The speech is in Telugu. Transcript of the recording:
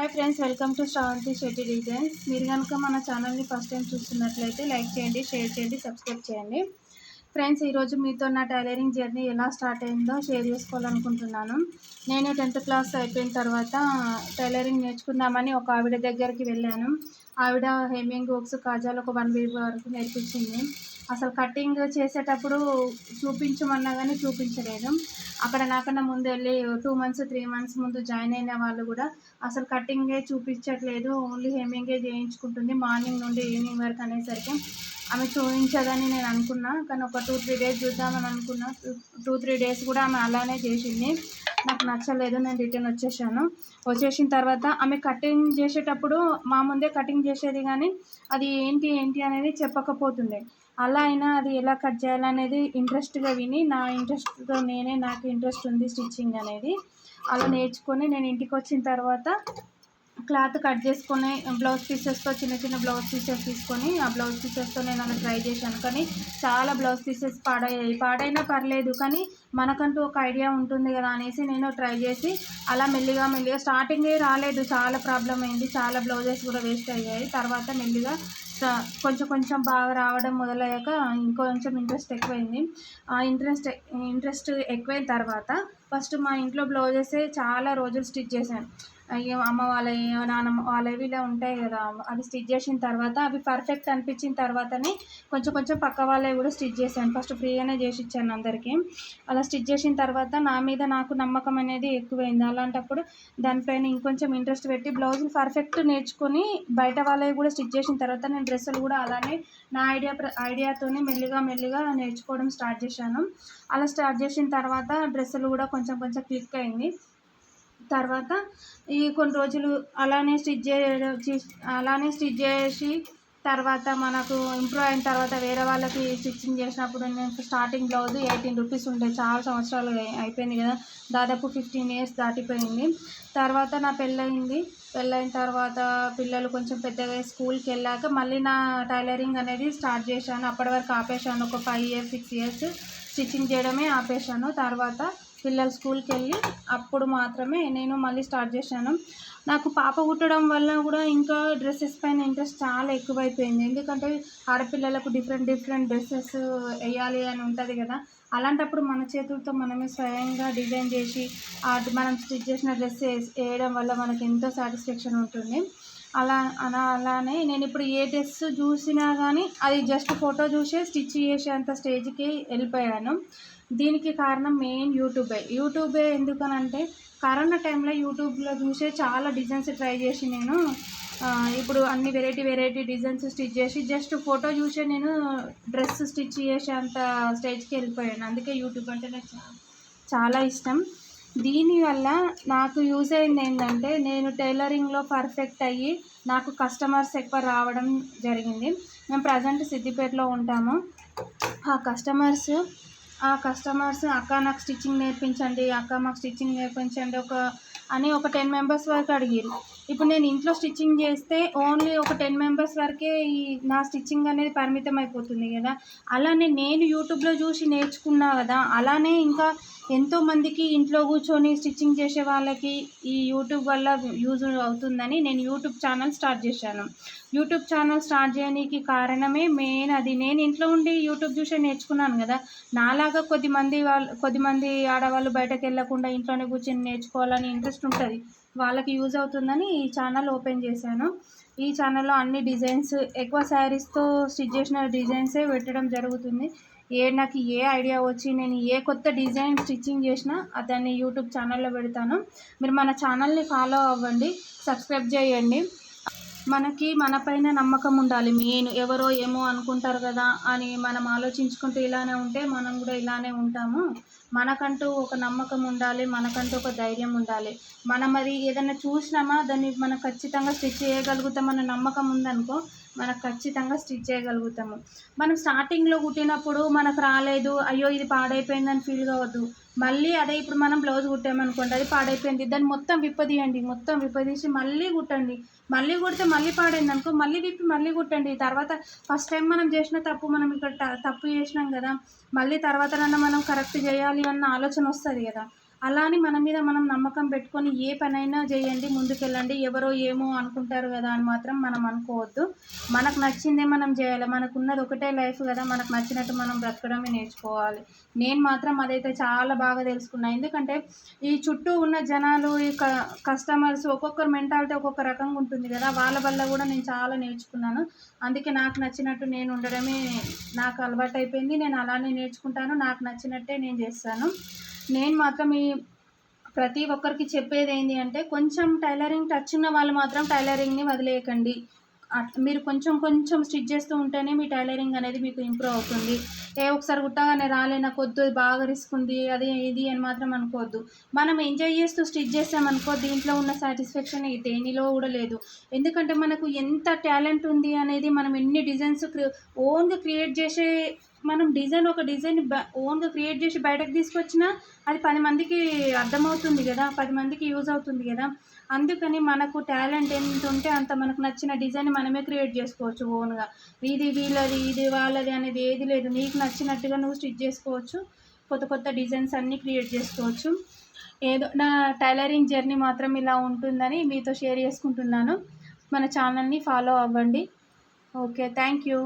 Hi friends, welcome to Sravanthi Shetty designs. మీరు కనుక మన ఛానల్ని ఫస్ట్ టైం చూస్తున్నట్లయితే లైక్ చేయండి, షేర్ చేయండి, సబ్స్క్రైబ్ చేయండి. ఫ్రెండ్స్, ఈరోజు మీతో నా టైలరింగ్ జర్నీ ఎలా స్టార్ట్ అయిందో షేర్ చేసుకోవాలనుకుంటున్నాను. నేను 10th క్లాస్ అయిపోయిన తర్వాత టైలరింగ్ నేర్చుకుందామని ఒక ఆవిడ దగ్గరికి వెళ్ళాను. ఆవిడ హెమ్మింగ్ హుక్స్, కాజాలు ఒక 1 వీక్ వరకు నేర్పించింది. అసలు కటింగ్ చేసేటప్పుడు చూపించమన్నా కానీ చూపించలేదు. అక్కడ నాకన్నా ముందు వెళ్ళి 2 మంత్స్ 3 మంత్స్ ముందు జాయిన్ అయిన వాళ్ళు కూడా అసలు కటింగే చూపించట్లేదు, ఓన్లీ హెమ్మింగే చేయించుకుంటుంది మార్నింగ్ నుండి ఈవినింగ్ వరకు అనేసరికి ఆమె చూపించదని నేను అనుకున్నా. కానీ ఒక 2-3 డేస్ చూద్దామని అనుకున్నా. 2-3 డేస్ కూడా ఆమె అలానే చేసింది. నాకు నచ్చలేదు, నేను రిటర్న్ వచ్చేసిన తర్వాత ఆమె కటింగ్ చేసేటప్పుడు మా ముందే కటింగ్ చేసేది, కానీ అది ఏంటి అనేది చెప్పకపోతుండే. అలా అయినా అది ఎలా కట్ చేయాలనేది ఇంట్రెస్ట్గా విని నాకు ఇంట్రెస్ట్ ఉంది స్టిచ్చింగ్ అనేది, అలా నేర్చుకొని నేను ఇంటికి వచ్చిన తర్వాత క్లాత్ కట్ చేసుకొని బ్లౌజ్ పీసెస్తో చిన్న బ్లౌజ్ పీసెస్ తీసుకొని ఆ బ్లౌజ్ పీసెస్తో నేను అలా ట్రై చేశాను. కానీ చాలా బ్లౌజ్ పీసెస్ పాడైనా పర్లేదు, కానీ మనకంటూ ఒక ఐడియా ఉంటుంది కదా అనేసి నేను ట్రై చేసి అలా మెల్లిగా స్టార్టింగే రాలేదు, చాలా ప్రాబ్లం అయింది, చాలా బ్లౌజెస్ కూడా వేస్ట్ అయ్యాయి. తర్వాత మెల్లిగా కొంచెం బాగా రావడం మొదలయ్యాక ఇంకొంచెం ఇంట్రెస్ట్ ఎక్కువైంది. ఆ ఇంట్రెస్ట్ ఎక్కువైన తర్వాత ఫస్ట్ మా ఇంట్లో బ్లౌజెసే చాలా రోజులు స్టిచ్ చేశాను. అయ్యో, అమ్మ వాళ్ళవి, నాన్నమ్మ వాళ్ళవి ఇలా ఉంటాయి కదా, అవి స్టిచ్ చేసిన తర్వాత అవి పర్ఫెక్ట్ అనిపించిన తర్వాతనే కొంచెం పక్క వాళ్ళవి కూడా స్టిచ్ చేశాను. ఫస్ట్ ఫ్రీగానే చేసి ఇచ్చాను అందరికీ. అలా స్టిచ్ చేసిన తర్వాత నా మీద నాకు నమ్మకం అనేది ఎక్కువైంది. అలాంటప్పుడు దానిపైన ఇంకొంచెం ఇంట్రెస్ట్ పెట్టి బ్లౌజులు పర్ఫెక్ట్ నేర్చుకొని బయట వాళ్ళవి కూడా స్టిచ్ చేసిన తర్వాత నేను డ్రెస్సులు కూడా అలానే నా ఐడియాతోనే మెల్లిగా నేర్చుకోవడం స్టార్ట్ చేశాను. అలా స్టార్ట్ చేసిన తర్వాత డ్రెస్సులు కూడా కొంచెం క్లిక్ అయింది. తర్వాత ఈ కొన్ని రోజులు అలానే స్టిచ్ చేసి తర్వాత మనకు ఇంప్రూవ్ అయిన తర్వాత వేరే వాళ్ళకి స్టిచ్చింగ్ చేసినప్పుడు నేను స్టార్టింగ్ బ్లౌజ్ 18 రూపీస్ ఉండే, చాలా సంవత్సరాలు అయిపోయింది కదా, దాదాపు 15 ఇయర్స్ దాటిపోయింది. తర్వాత నా పెళ్ళైన తర్వాత పిల్లలు కొంచెం పెద్దగా స్కూల్కి వెళ్ళాక మళ్ళీ నా టైలరింగ్ అనేది స్టార్ట్ చేశాను. అప్పటి వరకు ఆపేశాను, ఒక 5 ఇయర్స్ 6 ఇయర్స్ స్టిచ్చింగ్ చేయడమే ఆపేశాను. తర్వాత పిల్లలు స్కూల్కి వెళ్ళి అప్పుడు మాత్రమే నేను మళ్ళీ స్టార్ట్ చేశాను. నాకు పాప పుట్టడం వల్ల కూడా ఇంకా డ్రెస్సెస్ పైన ఇంట్రెస్ట్ చాలా ఎక్కువైపోయింది. ఎందుకంటే ఆడపిల్లలకు డిఫరెంట్ డ్రెస్సెస్ వేయాలి అని ఉంటుంది కదా, అలాంటప్పుడు మన చేతులతో మనమే స్వయంగా డిజైన్ చేసి మనం స్టిచ్ చేసిన డ్రెస్ వేయడం వల్ల మనకు ఎంతో సాటిస్ఫాక్షన్ ఉంటుంది. అలానే నేను ఇప్పుడు ఏ డ్రెస్ చూసినా కానీ అది జస్ట్ ఫోటో చూసే స్టిచ్ చేసేంత స్టేజ్కి వెళ్ళిపోయాను. దీనికి కారణం మెయిన్ యూట్యూబే. ఎందుకనంటే కరోనా టైంలో యూట్యూబ్లో చూసే చాలా డిజైన్స్ ట్రై చేసి నేను ఇప్పుడు అన్ని వెరైటీ డిజైన్స్ స్టిచ్ చేసి జస్ట్ ఫోటో చూసే నేను డ్రెస్ స్టిచ్ చేసేంత స్టేజ్కి వెళ్ళిపోయాను. అందుకే యూట్యూబ్ అంటే నాకు చాలా ఇష్టం. దీనివల్ల నాకు యూజ్ అయింది ఏంటంటే నేను టైలరింగ్లో పర్ఫెక్ట్ అయ్యి నాకు కస్టమర్స్ ఎక్కువ రావడం జరిగింది. మేము ప్రజెంట్ సిద్దిపేటలో ఉంటాము. ఆ కస్టమర్స్ అక్క నాకు స్టిచ్చింగ్ నేర్పించండి, అక్క మాకు స్టిచ్చింగ్ నేర్పించండి ఒక 10 మెంబర్స్ వరకు అడిగారు. ఇప్పుడు నేను ఇంట్లో స్టిచ్చింగ్ చేస్తే ఓన్లీ ఒక 10 మెంబర్స్ వరకే నా స్టిచ్చింగ్ అనేది పరిమితం అయిపోతుంది కదా. అలానే నేను యూట్యూబ్లో చూసి నేర్చుకున్నా కదా, అలానే ఇంకా ఎంతోమందికి ఇంట్లో కూర్చొని స్టిచ్చింగ్ చేసే వాళ్ళకి ఈ యూట్యూబ్ వల్ల యూజ్ అవుతుందని నేను యూట్యూబ్ ఛానల్ స్టార్ట్ చేశాను. యూట్యూబ్ ఛానల్ స్టార్ట్ చేయడానికి కారణమే మెయిన్ అది. నేను ఇంట్లో ఉండి యూట్యూబ్ చూసే నేర్చుకున్నాను కదా, నాలాగా కొద్దిమంది ఆడవాళ్ళు బయటకు వెళ్ళకుండా ఇంట్లోనే కూర్చొని నేర్చుకోవాలని ఇంట్రెస్ట్ ఉంటుంది, వాళ్ళకి యూజ్ అవుతుందని ఈ ఛానల్ ఓపెన్ చేశాను. ఈ ఛానల్లో అన్ని డిజైన్స్ ఎక్కువ శారీస్తో స్టిచ్ చేసిన డిజైన్సే పెట్టడం జరుగుతుంది. నాకు ఏ ఐడియా వచ్చి నేను ఏ కొత్త డిజైన్ స్టిచ్చింగ్ చేసినా దాన్ని యూట్యూబ్ ఛానల్లో పెడతాను. మీరు మన ఛానల్ని ఫాలో అవ్వండి, సబ్స్క్రైబ్ చేయండి. మనకి మన పైన నమ్మకం ఉండాలి మెయిన్. ఎవరో ఏమో అనుకుంటారు కదా అని మనం ఆలోచించుకుంటూ ఇలానే ఉంటే మనం కూడా ఇలానే ఉంటాము. మనకంటూ ఒక నమ్మకం ఉండాలి, మనకంటూ ఒక ధైర్యం ఉండాలి. మనం అది ఏదైనా చూసినామా దాన్ని మనం ఖచ్చితంగా స్టిచ్ చేయగలుగుతామన్న నమ్మకం ఉందనుకో, మనకు ఖచ్చితంగా స్టిచ్ చేయగలుగుతాము. మనం స్టార్టింగ్లో కుట్టినప్పుడు మనకు రాలేదు, అయ్యో ఇది పాడైపోయిందని ఫీల్ కావద్దు. మళ్ళీ అదే ఇప్పుడు మనం బ్లౌజ్ కుట్టామనుకోండి, అది పాడైపోయింది, దాన్ని మొత్తం విప్పదీసి మళ్ళీ కుట్టండి. మళ్ళీ కుడితే మళ్ళీ పాడైంది అనుకో, మళ్ళీ విప్పి మళ్ళీ కుట్టండి. తర్వాత ఫస్ట్ టైం మనం చేసిన తప్పు మనం ఇక్కడ తప్పు చేసినాం కదా, మళ్ళీ తర్వాతనన్నా మనం కరెక్ట్ చేయాలి అన్న ఆలోచన వస్తుంది కదా. అలా అని మన మీద మనం నమ్మకం పెట్టుకొని ఏ పనైనా చేయండి, ముందుకెళ్ళండి. ఎవరో ఏమో అనుకుంటారు కదా అని మాత్రం మనం అనుకోవద్దు. మనకు నచ్చిందే మనం చేయాలి. మనకున్నది ఒకటే లైఫ్ కదా, మనకు నచ్చినట్టు మనం బ్రతకడమే నేర్చుకోవాలి. నేను మాత్రం అదైతే చాలా బాగా తెలుసుకున్నా. ఎందుకంటే ఈ చుట్టూ ఉన్న జనాలు, ఈ కస్టమర్స్ ఒక్కొక్కరి మెంటాలిటీ ఒక్కొక్క రకంగా ఉంటుంది కదా, వాళ్ళ వల్ల కూడా నేను చాలా నేర్చుకున్నాను. అందుకే నాకు నచ్చినట్టు నేను ఉండడమే నాకు అలవాటైపోయింది. నేను అలానే నేర్చుకుంటాను. నాకు నచ్చినట్టే నేను చేస్తాను. నేను మాత్రం ప్రతి ఒక్కరికి చెప్పేది ఏంటి అంటే, కొంచెం టైలరింగ్ టచ్ ఉన్న వాళ్ళు మాత్రం టైలరింగ్ని వదిలేయకండి. మీరు కొంచెం కొంచెం స్టిచ్ చేస్తూ ఉంటేనే మీ టైలరింగ్ అనేది మీకు ఇంప్రూవ్ అవుతుంది. ఒకసారి కుట్టగానే రాలే, నాకు వద్దు, బాగా రిస్క్ ఉంది, అది ఇది అని మాత్రం అనుకోవద్దు. మనం ఎంజాయ్ చేస్తూ స్టిచ్ చేసామనుకో, దీంట్లో ఉన్న సాటిస్ఫాక్షన్ దేనిలో కూడా లేదు. ఎందుకంటే మనకు ఎంత టాలెంట్ ఉంది అనేది, మనం ఎన్ని డిజైన్స్ ఓన్గా క్రియేట్ చేసే, మనం ఒక డిజైన్ ఓన్గా క్రియేట్ చేసి బయటకు తీసుకొచ్చినా అది 10 మందికి అర్థమవుతుంది కదా, 10 మందికి యూజ్ అవుతుంది కదా. అందుకని మనకు టాలెంట్ ఎంత ఉంటే అంత మనకు నచ్చిన డిజైన్ మనమే క్రియేట్ చేసుకోవచ్చు ఓన్గా. ఇది వీళ్ళది, ఇది వాళ్ళది అనేది ఏది లేదు. నీకు నచ్చినట్టుగా నువ్వు స్టిచ్ చేసుకోవచ్చు. కొత్త కొత్త డిజైన్స్ అన్నీ క్రియేట్ చేసుకోవచ్చు. ఏదో నా టైలరింగ్ జర్నీ మాత్రం ఇలా ఉంటుందని మీతో షేర్ చేసుకుంటున్నాను. మన ఛానల్ని ఫాలో అవ్వండి. Okay, thank you.